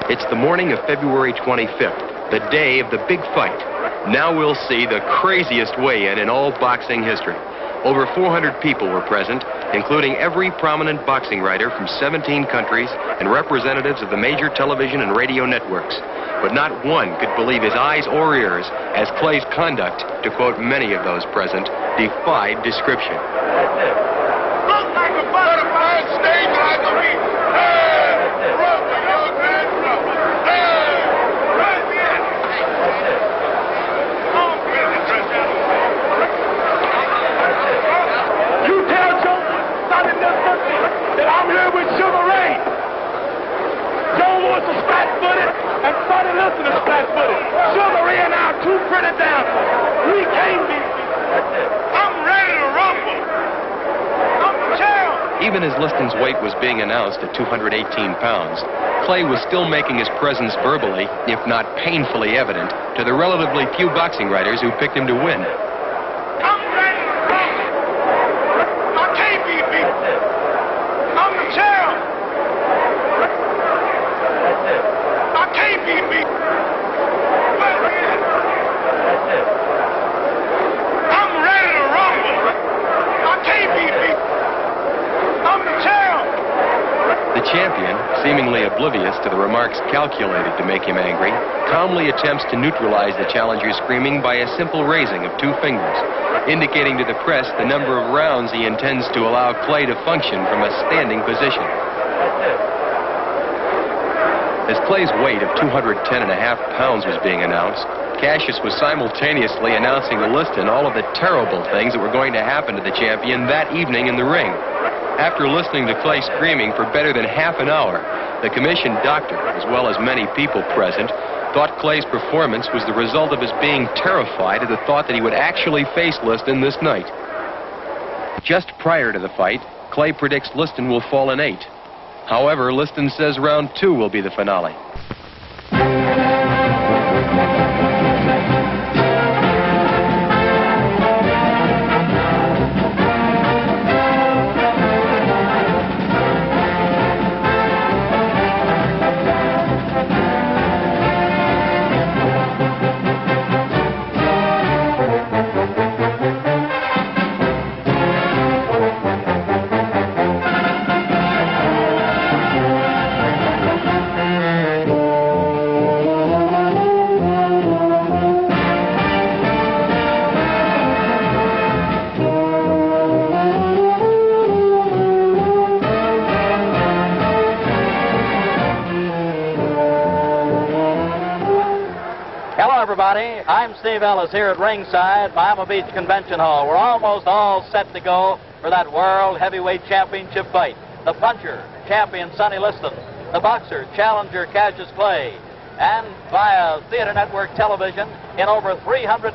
It's the morning of February 25th, the day of the big fight. Now we'll see the craziest weigh-in in all boxing history. Over 400 people were present, including every prominent boxing writer from 17 countries and representatives of the major television and radio networks. But not one could believe his eyes or ears as Clay's conduct, to quote many of those present, defied description. Look like a butterfly stage like a bee. Hey, rubber, young man, rubber. Hey, right here. You tell Joe Sonny Liston that I'm here with Sugar Ray. Joe Lewis is flat-footed and Sonny Liston is flat-footed. Sugar Ray and I are too pretty down. We can't be. I'm ready to rumble. I'm the champ. Even as Liston's weight was being announced at 218 pounds, Clay was still making his presence verbally, if not painfully evident, to the relatively few boxing writers who picked him to win. I'm ready to rumble. I can't be beat. I'm the champ. I can't be beat. I'm ready to rumble. I can't be beat. I'm the champ. The champion, seemingly oblivious to the remarks calculated to make him angry, calmly attempts to neutralize the challenger's screaming by a simple raising of two fingers, indicating to the press the number of rounds he intends to allow Clay to function from a standing position. As Clay's weight of 210.5 pounds was being announced, Cassius was simultaneously announcing to Liston all of the terrible things that were going to happen to the champion that evening in the ring. After listening to Clay screaming for better than half an hour, the commissioned doctor, as well as many people present, thought Clay's performance was the result of his being terrified at the thought that he would actually face Liston this night. Just prior to the fight, Clay predicts Liston will fall in 8. However, Liston says round 2 will be the finale. Everybody, I'm Steve Ellis here at ringside, Miami Beach Convention Hall. We're almost all set to go for that World Heavyweight Championship fight. The puncher, champion Sonny Liston. The boxer, challenger Cassius Clay. And via Theater Network television in over 350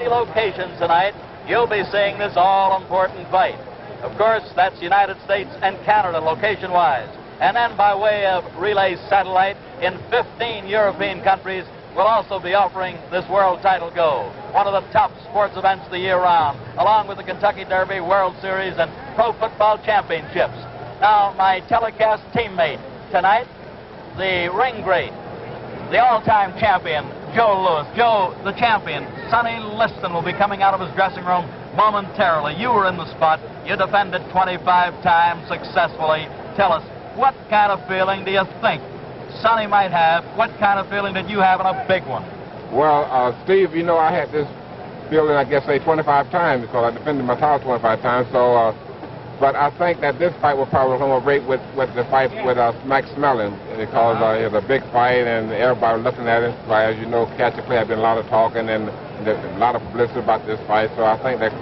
locations tonight, you'll be seeing this all-important fight. Of course, that's United States and Canada location-wise. And then by way of relay satellite in 15 European countries, we'll also be offering this world title go, one of the top sports events the year round, along with the Kentucky Derby, World Series, and Pro Football Championships. Now, my telecast teammate tonight, the ring great, the all-time champion, Joe Lewis. Joe, the champion, Sonny Liston, will be coming out of his dressing room momentarily. You were in the spot. You defended 25 times successfully. Tell us, what kind of feeling do you think Sonny might have? What kind of feeling did you have in a big one? Well, Steve, you know, I had this feeling, I guess, say 25 times because I defended my title 25 times. So, but I think that this fight will probably rate with the fight with Max Mellon because it was a big fight and everybody looking at it. As you know, Cassius Clay had been a lot of talking and there's a lot of publicity about this fight. So I think that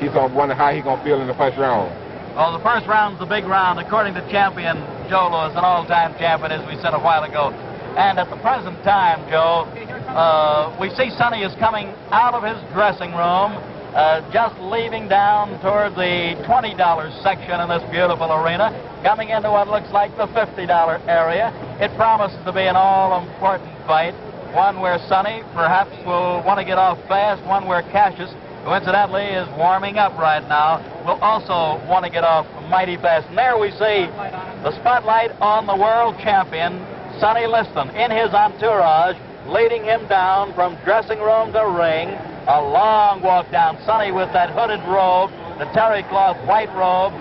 he's going to wonder how he's going to feel in the first round. Well, the first round's the big round, according to champion Joe Lewis, an all-time champion, as we said a while ago. And at the present time, Joe, we see Sonny is coming out of his dressing room, just leaving down toward the $20 section in this beautiful arena, coming into what looks like the $50 area. It promises to be an all-important fight, one where Sonny perhaps will want to get off fast, one where Cassius, who incidentally is warming up right now, will also want to get off mighty fast. And there we see the spotlight on the world champion, Sonny Liston in his entourage, leading him down from dressing room to ring. A long walk down. Sonny with that hooded robe, the terry cloth white robe,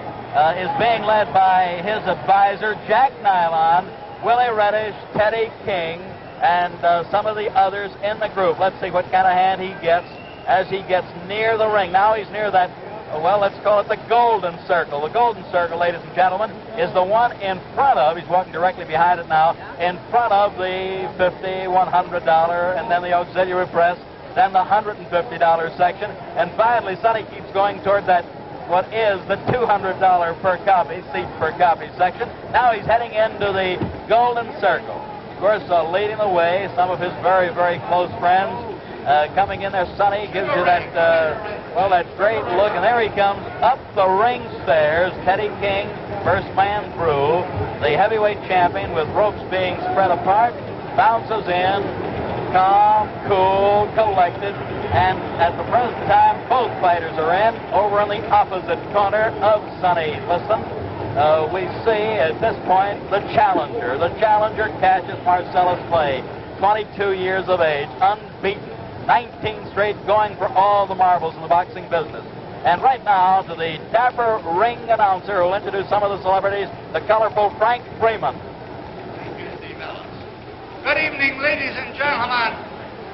is being led by his advisor, Jack Nylon, Willie Reddish, Teddy King, and some of the others in the group. Let's see what kind of hand he gets as he gets near the ring. Now he's near that, well, let's call it the golden circle. The golden circle, ladies and gentlemen, is the one in front of, he's walking directly behind it now, in front of the $50, $100, and then the auxiliary press, then the $150 section, and finally Sonny keeps going toward that, what is the $200 per copy, seat per copy section. Now he's heading into the golden circle. Of course, leading the way, some of his very, very close friends coming in there. Sonny gives you that, well, that great look, and there he comes up the ring stairs. Teddy King, first man through. The heavyweight champion, with ropes being spread apart, bounces in, calm, cool, collected, and at the present time, both fighters are in. Over in the opposite corner of Sonny Liston, we see at this point the challenger Cassius Marcellus Clay, 22 years of age, unbeaten, 19 straight, going for all the marbles in the boxing business. And right now, to the dapper ring announcer who will introduce some of the celebrities, the colorful Frank Freeman. Thank you, Steve Ellis. Good evening, ladies and gentlemen.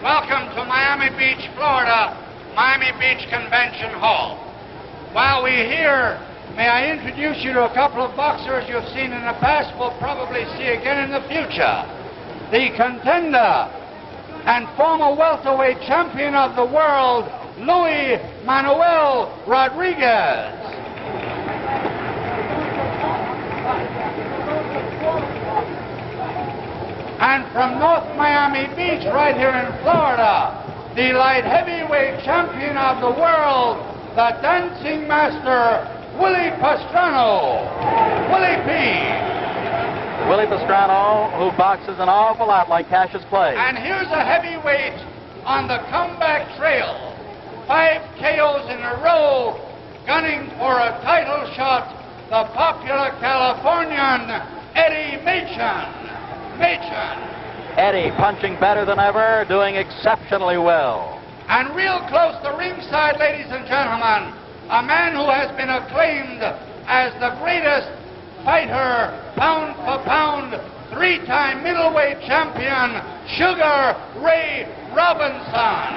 Welcome to Miami Beach, Florida, Miami Beach Convention Hall. While we're here, may I introduce you to a couple of boxers you've seen in the past, will probably see again in the future. The contender and former welterweight champion of the world, Luis Manuel Rodriguez. And from North Miami Beach, right here in Florida, the light heavyweight champion of the world, the dancing master, Willie Pastrano. Willie P. Willie Pastrano, who boxes an awful lot like Cassius Clay. And here's a heavyweight on the comeback trail. 5 KOs in a row, gunning for a title shot, the popular Californian, Eddie Machen. Eddie punching better than ever, doing exceptionally well. And real close to ringside, ladies and gentlemen, a man who has been acclaimed as the greatest fighter, pound for pound, 3-time middleweight champion, Sugar Ray Robinson.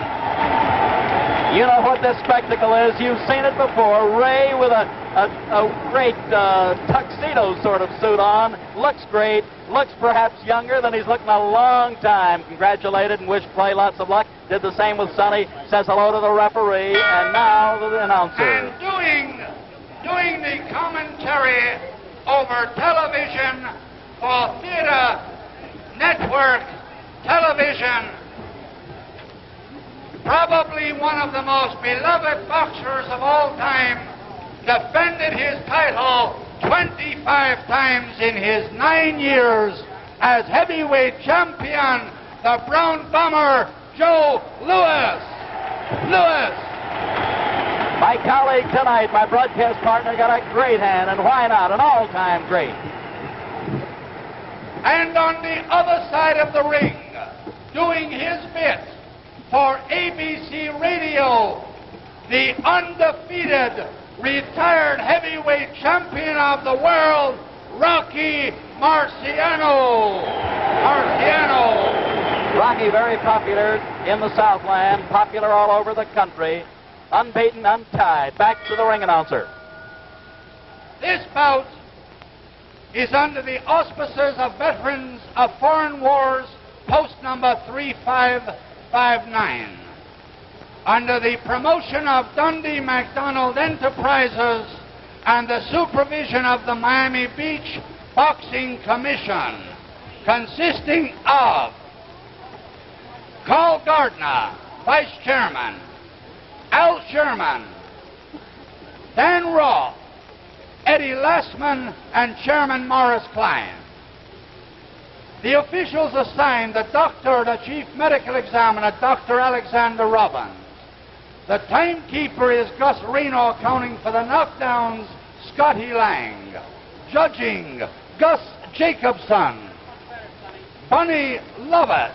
You know what this spectacle is. You've seen it before. Ray with a great tuxedo sort of suit on. Looks great. Looks perhaps younger than he's looked in a long time. Congratulated and wished Clay lots of luck. Did the same with Sonny. Says hello to the referee. And now the announcer. And doing the commentary over television for Theater Network Television, probably one of the most beloved boxers of all time, defended his title 25 times in his 9 years as heavyweight champion, the Brown Bomber, Joe Louis. My colleague tonight, my broadcast partner, got a great hand, and why not? An all-time great. And on the other side of the ring, doing his bit for ABC Radio, the undefeated retired heavyweight champion of the world, Rocky Marciano. Rocky, very popular in the Southland, popular all over the country, unbeaten, untied. Back to the ring announcer. This bout is under the auspices of Veterans of Foreign Wars, post number 3559. Under the promotion of Dundee McDonald Enterprises and the supervision of the Miami Beach Boxing Commission, consisting of Carl Gardner, Vice Chairman, Al Sherman, Dan Roth, Eddie Lassman, and Chairman Morris Klein. The officials assigned the doctor, the chief medical examiner, Dr. Alexander Robbins. The timekeeper is Gus Reno, accounting for the knockdowns, Scotty Lang. Judging, Gus Jacobson. Bunny Lovett,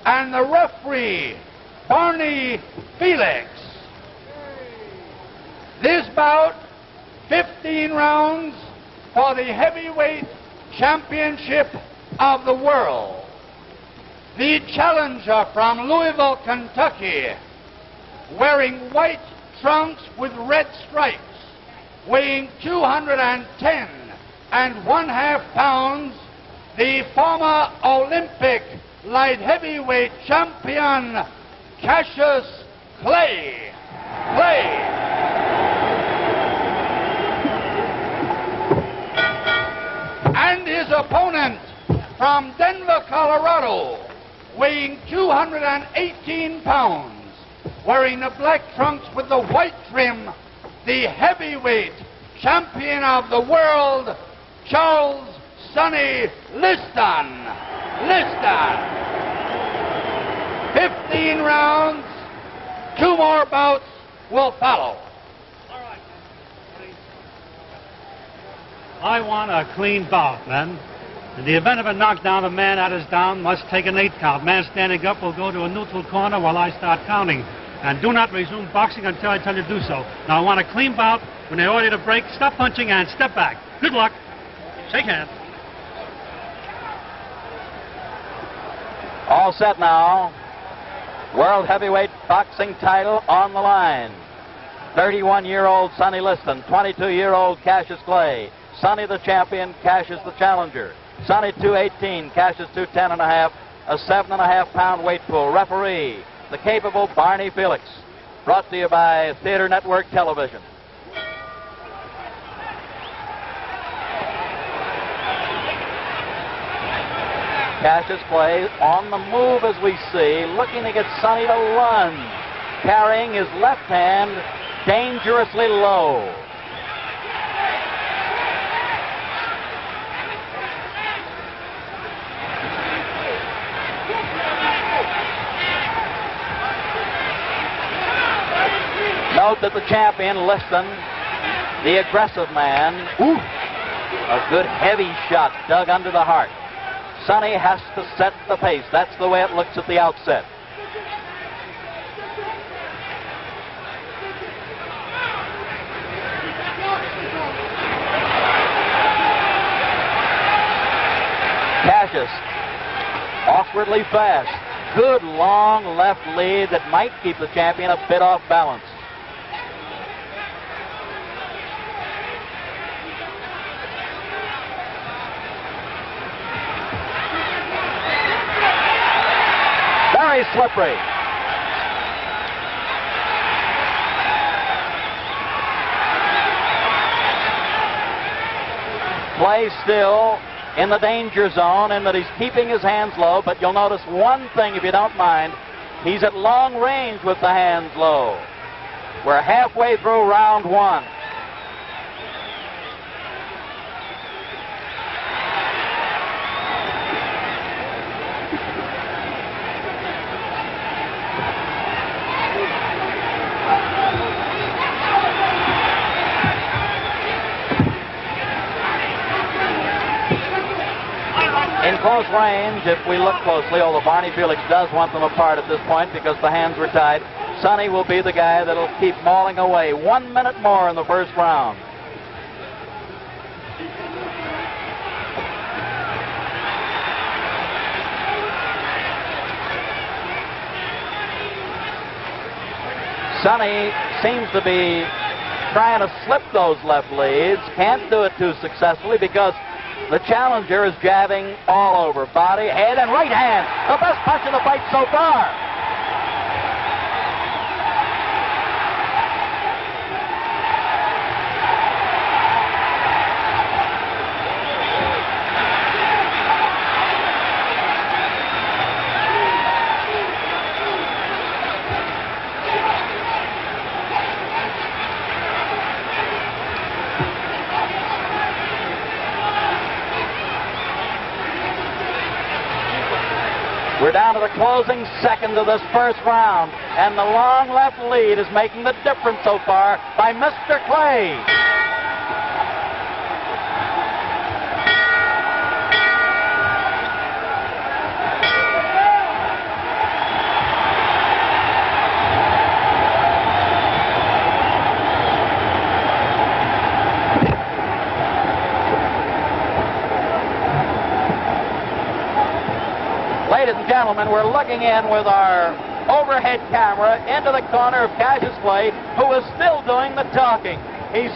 and the referee, Barney Felix. This bout, 15 rounds for the heavyweight championship of the world. The challenger from Louisville, Kentucky, wearing white trunks with red stripes, weighing 210 1/2 pounds, the former Olympic light heavyweight champion, Cassius Clay. And his opponent from Denver, Colorado, weighing 218 pounds, wearing the black trunks with the white trim, the heavyweight champion of the world, Charles Sonny Liston. 15 rounds, 2 more bouts will follow. I want a clean bout, men. In the event of a knockdown, the man that is down must take an 8 count. Man standing up will go to a neutral corner while I start counting. And do not resume boxing until I tell you to do so. Now, I want a clean bout. When they order you to break, stop punching and step back. Good luck. Shake hands. All set now. World heavyweight boxing title on the line. 31-year-old Sonny Liston, 22-year-old Cassius Clay. Sonny the champion, Cassius the challenger. Sonny 218, Cassius 210.5, a 7.5 pound weight pool. Referee, the capable Barney Felix. Brought to you by Theater Network Television. Cassius Clay on the move as we see, looking to get Sonny to lunge, carrying his left hand dangerously low. Note that the champion, Liston, the aggressive man, a good heavy shot dug under the heart. Sonny has to set the pace. That's the way it looks at the outset. Cassius, awkwardly fast. Good long left lead that might keep the champion a bit off balance. Very slippery. Clay still in the danger zone in that he's keeping his hands low, but you'll notice one thing if you don't mind. He's at long range with the hands low. We're halfway through round 1. In close range, if we look closely, although Barney Felix does want them apart at this point because the hands were tied, Sonny will be the guy that'll keep mauling away. 1 minute more in the first round. Sonny seems to be trying to slip those left leads. Can't do it too successfully because the challenger is jabbing all over. Body, head, and right hand. The best punch of the fight so far. We're down to the closing seconds of this first round, and the long left lead is making the difference so far by Mr. Clay. gentlemen, we're looking in with our overhead camera into the corner of Cassius Clay, who is still doing the talking. He's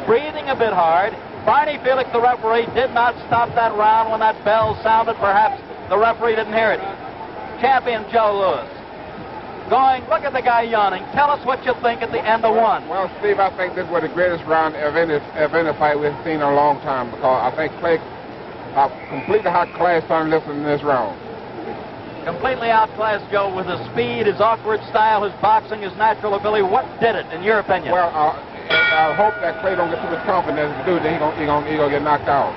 breathing a bit hard. Barney Felix, the referee, did not stop that round when that bell sounded. Perhaps the referee didn't hear it. Champion Joe Louis. Look at the guy yawning. Tell us what you think at the end of one. Well, Steve, I think this was the greatest round of any fight we've seen in a long time, because I think Clay completely outclassed Sonny Liston in this round. Completely outclassed Joe with his speed, his awkward style, his boxing, his natural ability. What did it, in your opinion? Well, I hope that Clay don't get too much confidence to do that. He's gonna get knocked out.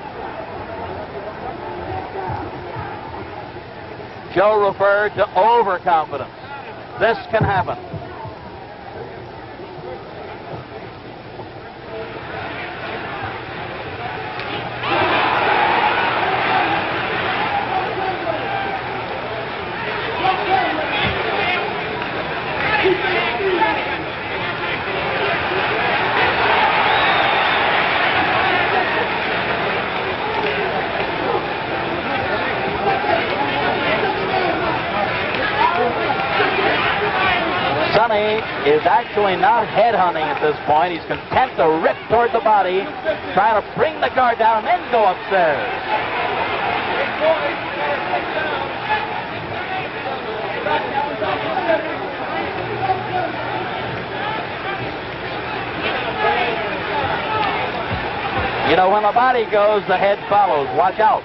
Joe referred to overconfidence. This can happen. Sonny is actually not headhunting at this point. He's content to rip toward the body, trying to bring the guard down and then go upstairs. You know, when the body goes, the head follows. Watch out.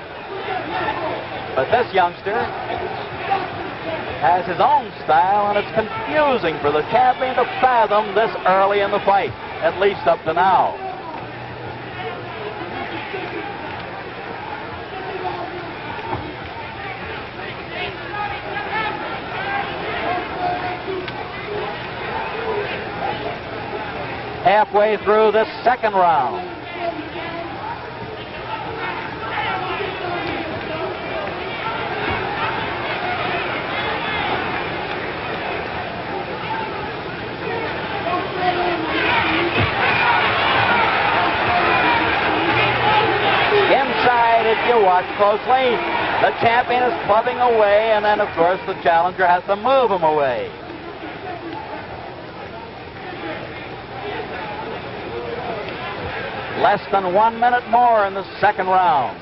But this youngster has his own style, and it's confusing for the champion to fathom this early in the fight, at least up to now. Halfway through this second round. If you watch closely, the champion is clubbing away, and then, of course, the challenger has to move him away. Less than 1 minute more in the second round.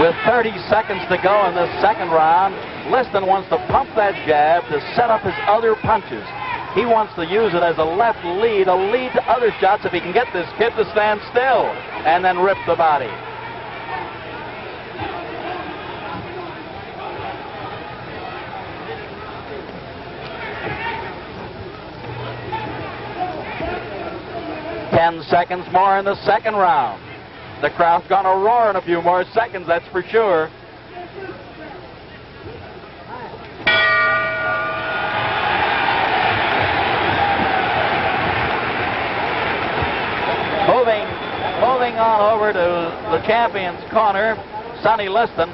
With 30 seconds to go in this second round, Liston wants to pump that jab to set up his other punches. He wants to use it as a left lead, a lead to other shots if he can get this kid to stand still and then rip the body. Ten seconds more in the second round. The crowd's gonna roar in a few more seconds, that's for sure. Moving on over to the champion's corner, Sonny Liston.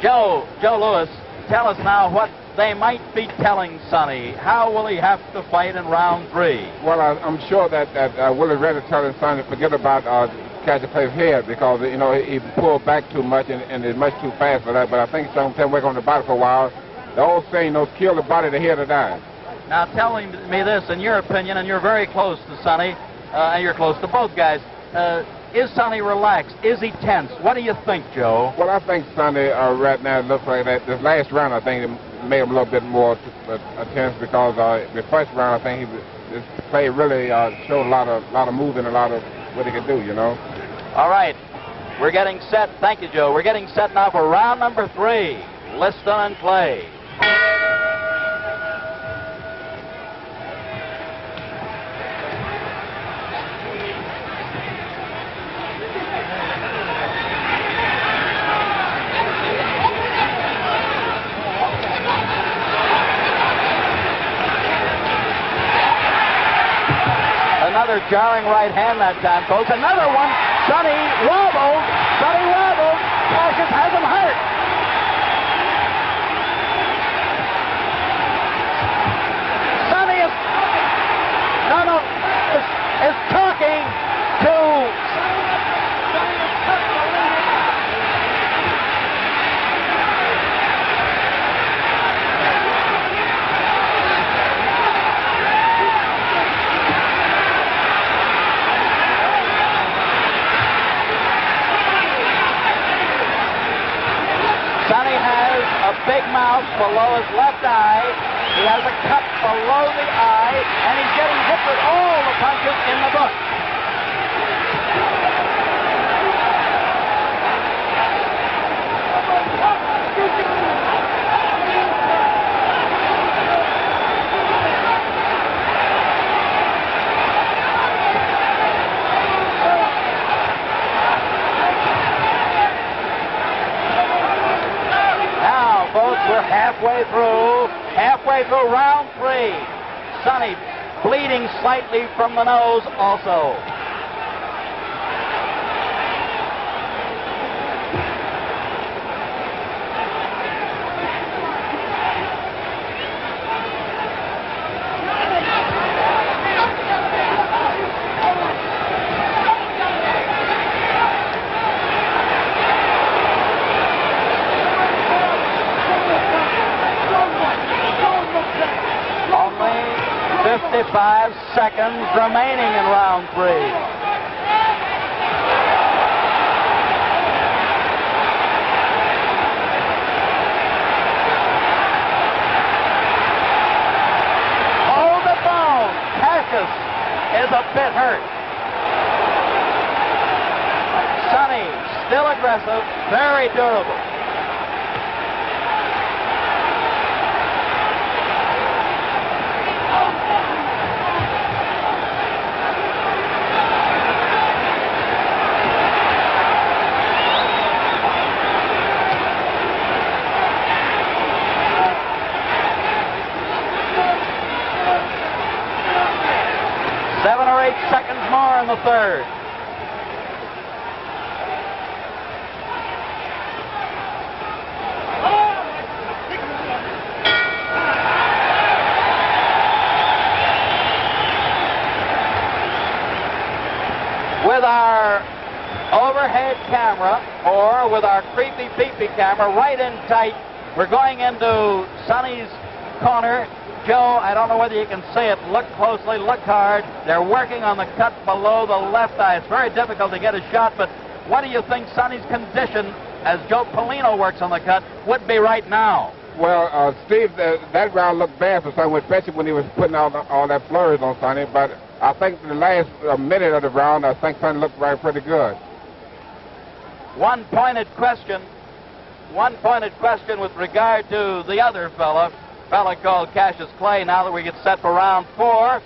Joe Louis, tell us now what they might be telling Sonny. How will he have to fight in round 3? Well, I'm sure that Willie Reddy telling Sonny to forget about Cassius Clay's head, because you know he pulled back too much and is much too fast for that. But I think some can work on the body for a while. The old saying, kill the body, the head will die. Now tell me this, in your opinion, and you're very close to Sonny, and you're close to both guys. Is Sonny relaxed? Is he tense? What do you think, Joe? Well, I think Sonny right now looks like that. This last round, I think, it made him a little bit more tense, because the first round, I think his play really showed a lot of movement, a lot of what he could do, you know. All right, we're getting set. Thank you, Joe. We're getting set now for round number 3. Liston and Clay. Another jarring right hand that time, folks. Another one. Sonny wobbles. Sonny wobbles. Cassius has him hurt. Sonny is talking to... Sonny has a big mouth below his left eye. He has a cut below the eye, and he's getting hit with all the punches in the book. We're halfway through round 3. Sonny bleeding slightly from the nose also. Only 55 seconds remaining in round 3. Hold the bone. Cassius is a bit hurt. Sonny, still aggressive, very durable. Seconds more in the third. With our overhead camera, or with our creepy peepee camera right in tight, we're going into Sonny's corner. Joe, I don't know whether you can see it. Look closely, look hard. They're working on the cut below the left eye. It's very difficult to get a shot, but what do you think Sonny's condition, as Joe Polino works on the cut, would be right now? Well, Steve, that round looked bad for Sonny, especially when he was putting all that flurries on Sonny, but I think the last minute of the round, I think Sonny looked pretty good. One pointed question with regard to the other fella called Cassius Clay. Now that we get set for round 4,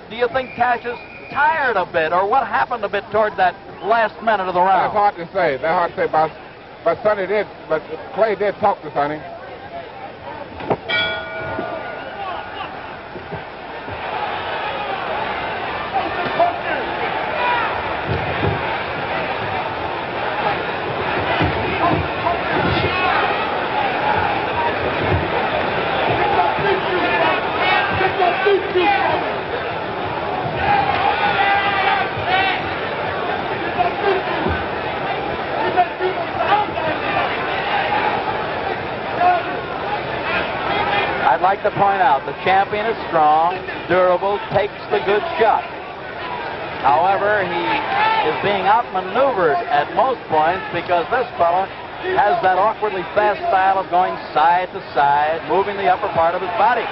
do you think Cassius tired a bit, or what happened a bit toward that last minute of the round? That's hard to say. But Sonny did. But Clay did talk to Sonny. I'd like to point out the champion is strong, durable, takes the good shot. However, he is being outmaneuvered at most points because this fella has that awkwardly fast style of going side to side, moving the upper part of his body.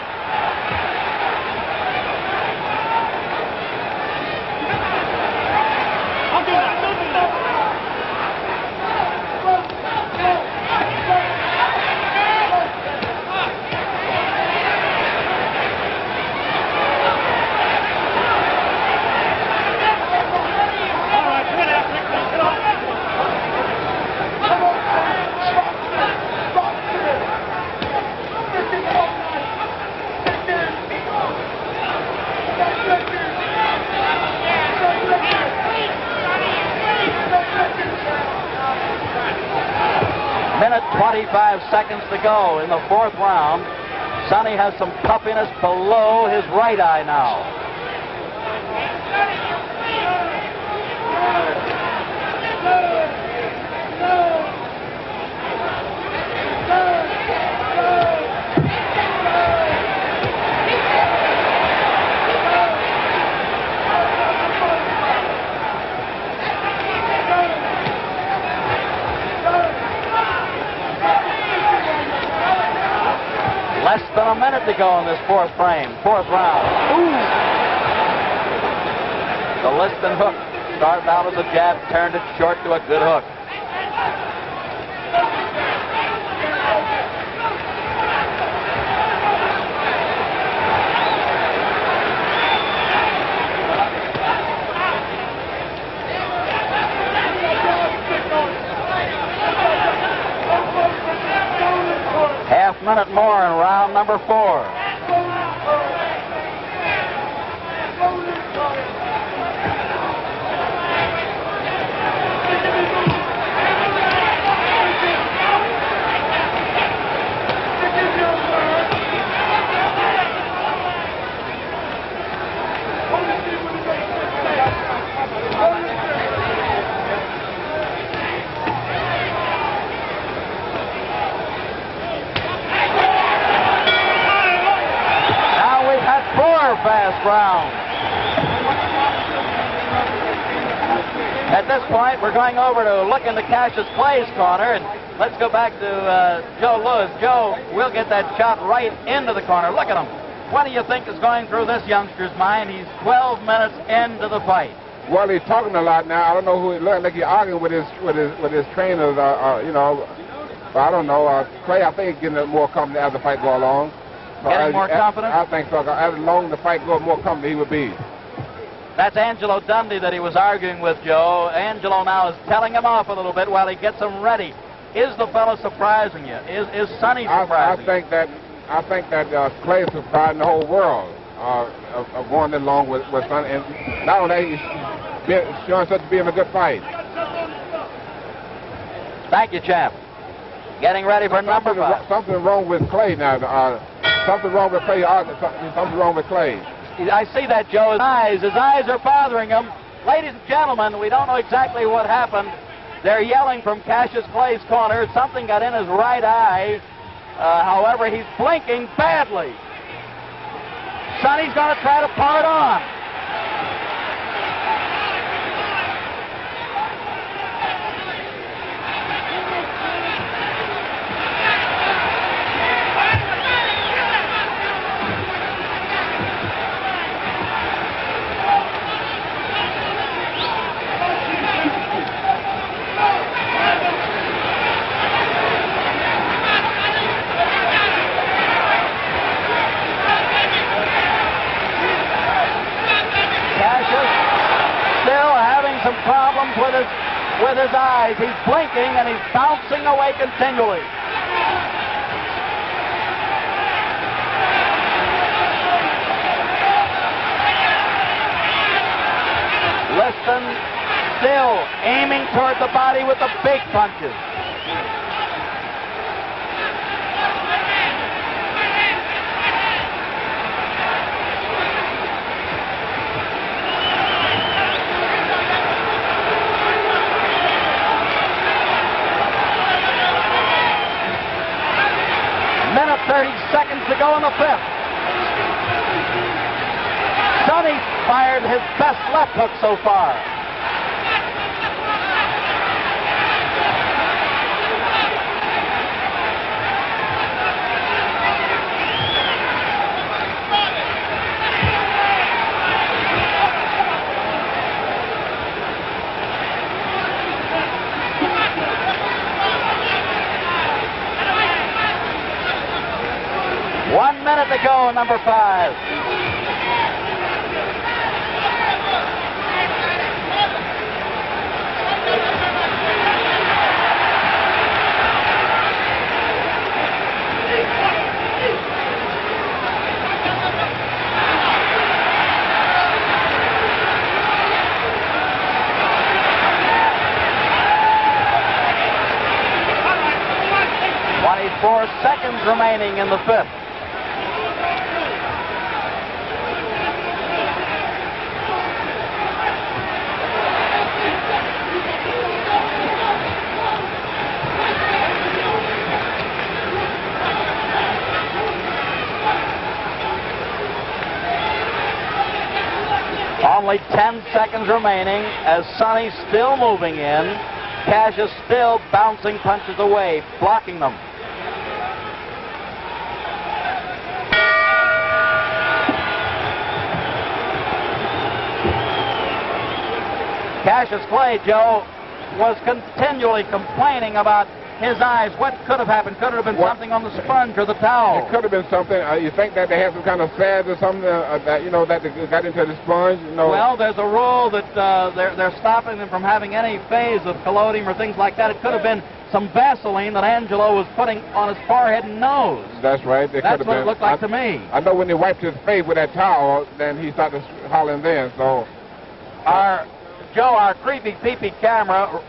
25 seconds to go in the fourth round. Sonny has some puffiness below his right eye now. Less than a minute to go in this fourth round. Ooh. The Liston hook started out as a jab, turned it short to a good hook. Half minute more in round number 4. Fast round. At this point, we're going over to look into Cassius Clay's corner, and let's go back to Joe Louis. Joe, we'll get that shot right into the corner. Look at him. What do you think is going through this youngster's mind? He's 12 minutes into the fight. Well, he's talking a lot now. I don't know who he looks like. He's arguing with his trainers. You know, I don't know. Clay, I think, he's getting more confident as the fight go along. Getting more confident? I think so. As long as the fight goes, more confident he would be. That's Angelo Dundee that he was arguing with, Joe. Angelo now is telling him off a little bit while he gets him ready. Is the fellow surprising you? Is Sonny surprising you? I think that Clay is surprising the whole world of going along with Sonny. And not only that, he's showing such being a good fight. Thank you, champ. Getting ready for number 5. Something wrong with Clay now. Something wrong with Clay. Something wrong with Clay. I see that, Joe. His eyes are bothering him. Ladies and gentlemen, we don't know exactly what happened. They're yelling from Cassius Clay's corner. Something got in his right eye. However, he's blinking badly. Sonny's going to try to pull it on. Some problems with his eyes. He's blinking and he's bouncing away continually. Liston still aiming toward the body with the big punches. Minute 30 seconds to go in the 5th. Sonny fired his best left hook so far. One minute to go, number 5. remaining in the fifth. Only 10 seconds remaining as Sonny's still moving in. Cassius still bouncing punches away, blocking them. Cassius Clay, Joe, was continually complaining about his eyes. What could have happened? Could it have been something on the sponge or the towel? It could have been something. You think that they had some kind of fad or something that that got into the sponge? Well, there's a rule that they're stopping them from having any phase of collodium or things like that. It could have been some Vaseline that Angelo was putting on his forehead and nose. That's right. That's what it looked like to me. I know when he wiped his face with that towel, then he started hollering then. So, our creepy peepee camera,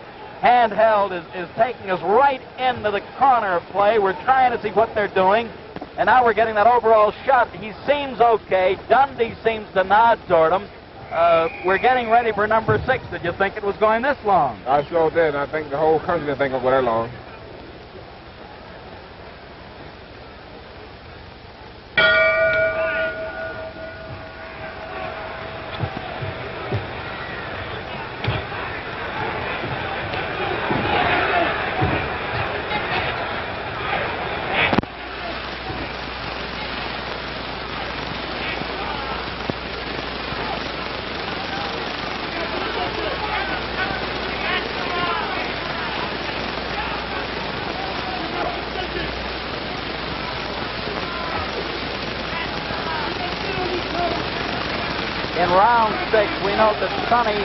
handheld, is taking us right into the corner of play. We're trying to see what they're doing, and now we're getting that overall shot. He seems okay. Dundee seems to nod toward him. We're getting ready for number 6. Did you think it was going this long? I sure did. I think the whole country didn't think it was that long. In round 6, we note that Sonny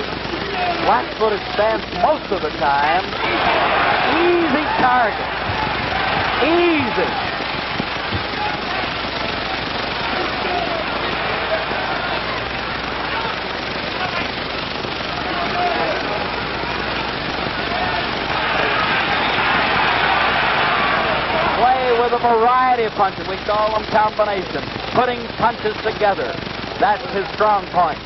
flat-footed stance most of the time. Easy target. Easy. Play with a variety of punches. We call them combinations. Putting punches together. That's his strong point.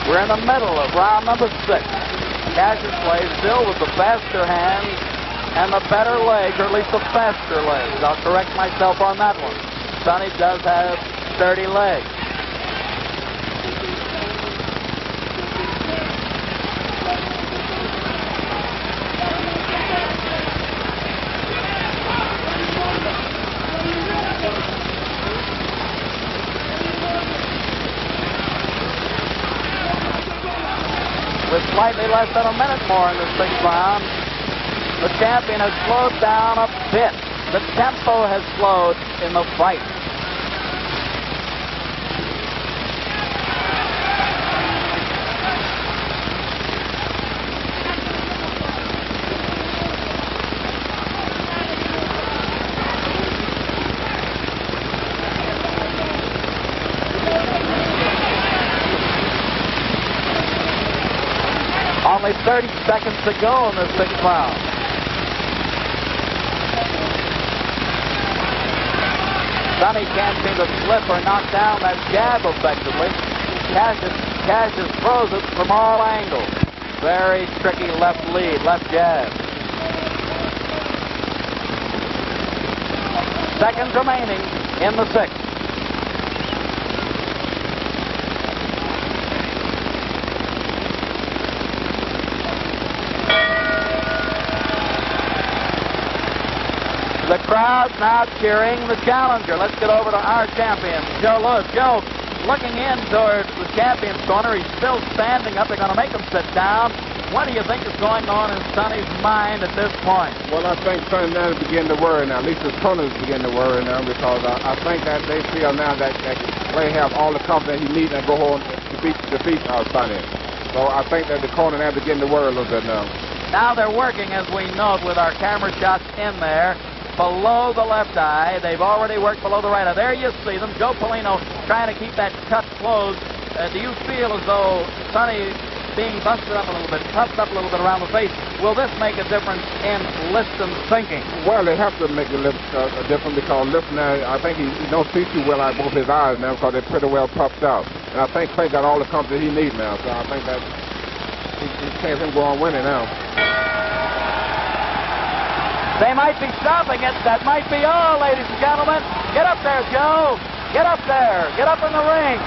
We're in the middle of round number 6. Cassius plays still with the faster hands and the better legs, or at least the faster legs. I'll correct myself on that one. Sonny does have sturdy legs. With slightly less than a minute more in the 6th round, the champion has slowed down a bit. The tempo has slowed in the fight. Only 30 seconds to go in the 6th round. Sonny can't seem to slip or knock down that jab effectively. Cassius throws it from all angles. Very tricky left lead, left jab. Seconds remaining in the 6th. The crowd's now cheering the challenger. Let's get over to our champion, Joe Lewis. Joe, looking in towards the champion's corner. He's still standing up. They're going to make him sit down. What do you think is going on in Sonny's mind at this point? Well, I think Sonny now is beginning to worry now. At least his corners begin to worry now because I think that they feel now that Clay have all the confidence he needs and go home to defeat Sonny. So I think that the corner now begin to worry a little bit now. Now they're working, as we note, with our camera shots in there, below the left eye. They've already worked below the right eye. There you see them. Joe Polino trying to keep that cut closed. Do you feel as though Sonny being busted up a little bit, puffed up a little bit around the face, will this make a difference in Liston's thinking? Well, they have to make a difference because Liston, I think he don't see too well out both his eyes now because they're pretty well puffed out. And I think Clay got all the confidence he needs now. So I think that he can't go on winning now. They might be stopping it. That might be all, ladies and gentlemen. Get up there, Joe. Get up there. Get up in the ring.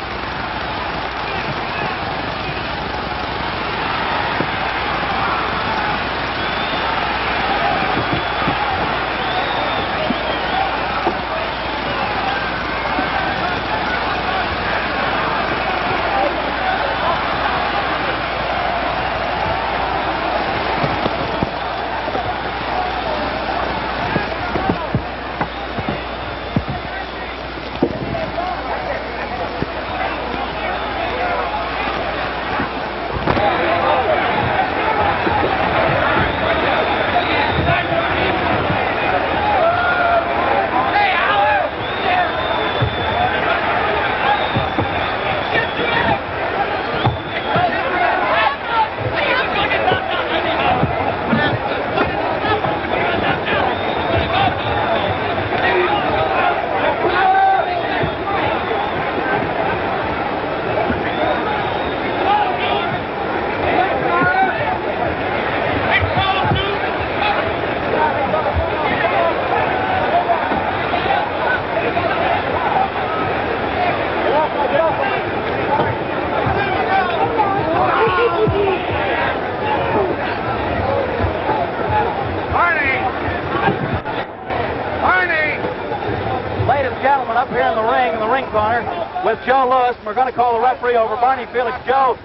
Up here in the ring corner with Joe Lewis. We're going to call the referee over. Barney Felix. Joe,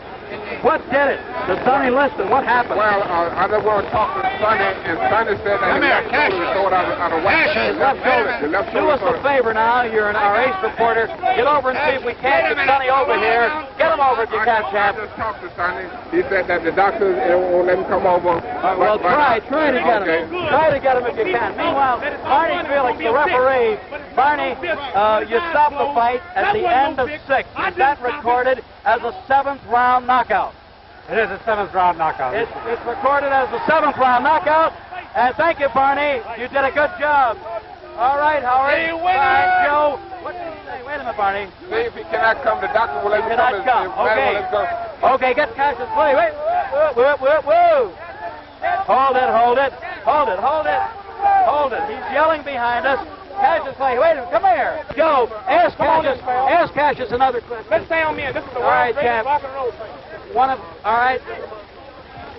what did it to Sonny Liston? What happened? Well, I just want to talk to Sonny, and Sonny said that the left shoulder throw it out of whack. Do us a favor now. You're our ace reporter. Get over and see if we can't get Sonny over here. Get him over if you can, champ. I just talked to Sonny. He said that the doctors won't let him come over. Well, try to get him. Try to get him if you can. Meanwhile, Barney Felix, the referee. Barney, you stopped the fight at the end of 6. Is that recorded as a 7th round knockout? It is a 7th round knockout. It's recorded as a 7th round knockout. And thank you, Barney. You did a good job. All right, Howard. Joe. What did he say? Wait a minute, Barney. See if he cannot come. The doctor will let him come. Okay. Okay, get Cassius. Wait. Whoa. Hold it. He's yelling behind us. Cassius, wait a minute, come here. Joe, ask Cassius another question. Let's stay on me. This is the all right, champ. rock and roll thing. All right.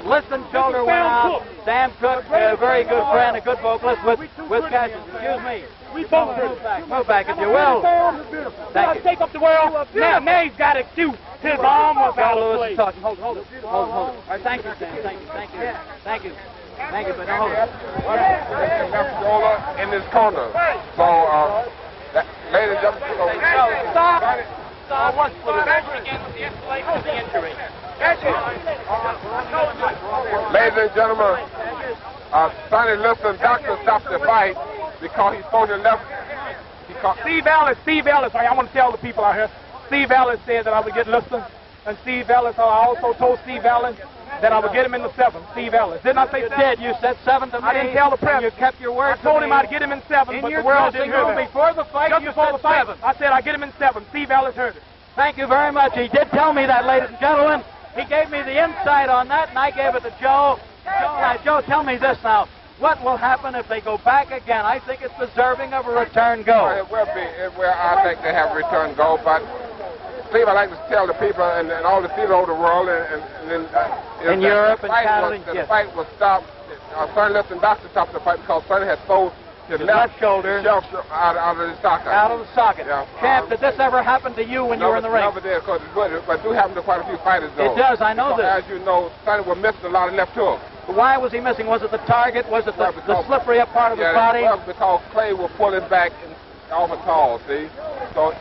Liston's shoulder went out. Sam Cooke, a very good friend, a good vocalist with Cassius. Excuse me. We both Move back if you will. Thank you. Take up the world. Now he's got it too. His arm was out of place. Hold it. All right, thank you, Sam. Thank you. But now hold it. Left shoulder in this corner. So, ladies and gentlemen, Stop. What's the injury? ladies and gentlemen, Sonny Liston, doctor stopped the fight because he's supposed to left. Steve Ellis, I want to tell the people out here, Steve Ellis said that I would get Liston, and Steve Ellis, I also told Steve Ellis that I would get him in the 7th, Steve Ellis. Didn't I say you that? Did. You said 7th to me. I didn't tell the press. You kept your word. I told him I'd get him in 7th, but the world didn't hear that. Before the fight, Just you before said the fight, 7th. I said I'd get him in 7th. Steve Ellis heard it. Thank you very much. He did tell me that, ladies and gentlemen. He gave me the insight on that, and I gave it to Joe. Joe, tell me this now. What will happen if they go back again? I think it's deserving of a return go. It will be. I think they have a return go, but Steve, I like to tell the people and all the theater over the world in Europe and Canada. The fight was stopped. Sonny Liston doctor stopped the fight because Sonny had sold his left shoulder shelf out of the socket. out of the socket. Yeah. Champ, did this ever happen to you when you were in the ring? Never did, but do happen to quite a few fighters, though. It does, I know this. As you know, Sonny was missing a lot of left hooks. Why was he missing? Was it the target? Was it the slippery up part of his body? Well, because Clay will pull him back off a tall, see? So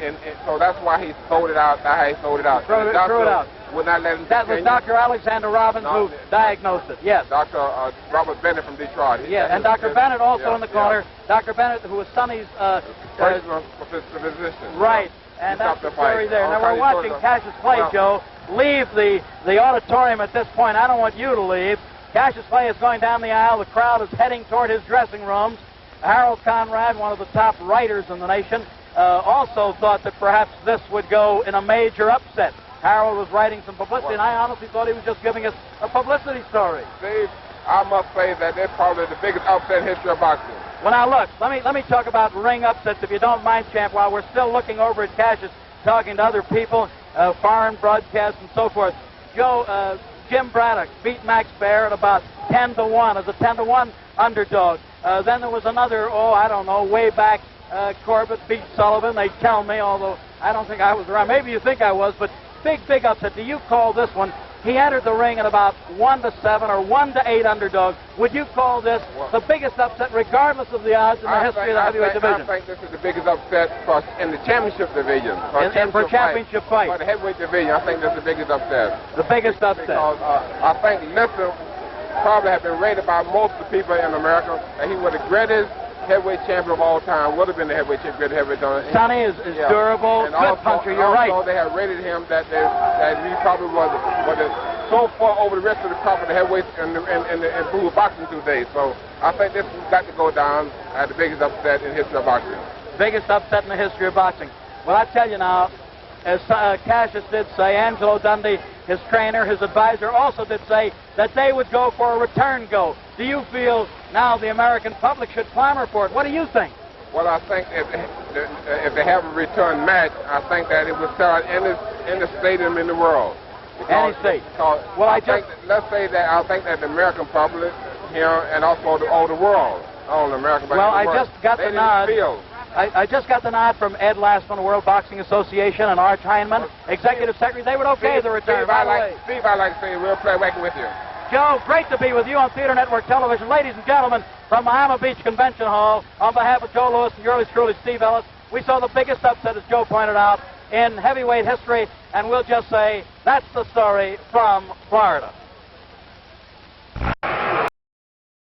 so that's why he sold it out. That's how he sold it out. Threw it out. Would not let him That was Dr. Alexander Robbins who diagnosed it, yes. Dr. Robert Bennett from Detroit. And Dr. Bennett also in the corner. Dr. Bennett, who was Sonny's personal physician. Right, and that's the story there. Now we're watching Cassius Clay, Joe, leave the auditorium at this point. I don't want you to leave. Cassius Clay is going down the aisle. The crowd is heading toward his dressing rooms. Harold Conrad, one of the top writers in the nation, also thought that perhaps this would go in a major upset. Harold was writing some publicity, and I honestly thought he was just giving us a publicity story. Steve, I must say that it's probably the biggest upset in history of boxing. Well, now look, let me talk about ring upsets, if you don't mind, Champ, while we're still looking over at Cassius, talking to other people, foreign broadcasts and so forth. Joe, Jim Braddock beat Max Baer at about 10-1 as a 10-1 underdog. Then there was another, I don't know, way back, Corbett beat Sullivan, they tell me, although I don't think I was around. Maybe you think I was, but big upset. Do you call this one? He entered the ring at about 1-7 or 1-8 underdog. Would you call this the biggest upset, regardless of the odds in the history of the heavyweight division? I think this is the biggest upset in the championship division. For championship fight. For the heavyweight division, I think this is the biggest upset. The biggest upset. Because I think Liston probably have been rated by most of the people in America that he was the greatest heavyweight champion of all time. Would have been the greatest heavyweight champion. Sonny is durable, and good puncher, you're right. Also, they have rated him that he probably was so far over the rest of the crop of the heavyweights in blue boxing today. So I think this has got to go down as the biggest upset in the history of boxing. Biggest upset in the history of boxing. Well, I tell you now, as Cassius did say, Angelo Dundee, his trainer, his advisor, also did say that they would go for a return go. Do you feel now the American public should clamor for it? What do you think? Well, I think if they have a return match, I think that it would start in the stadium in the world. Any state. Well, let's say that I think that the American public here and also the world, all the American public. Well, I just got the nod. I just got the nod from Ed Lastman, the World Boxing Association, and Arch Heineman, Executive Secretary. They would okay the return. Steve, I like to say we'll play working with you. Joe, great to be with you on Theater Network Television. Ladies and gentlemen, from Miami Beach Convention Hall, on behalf of Joe Louis and yours truly, Steve Ellis, we saw the biggest upset, as Joe pointed out, in heavyweight history, and we'll just say that's the story from Florida.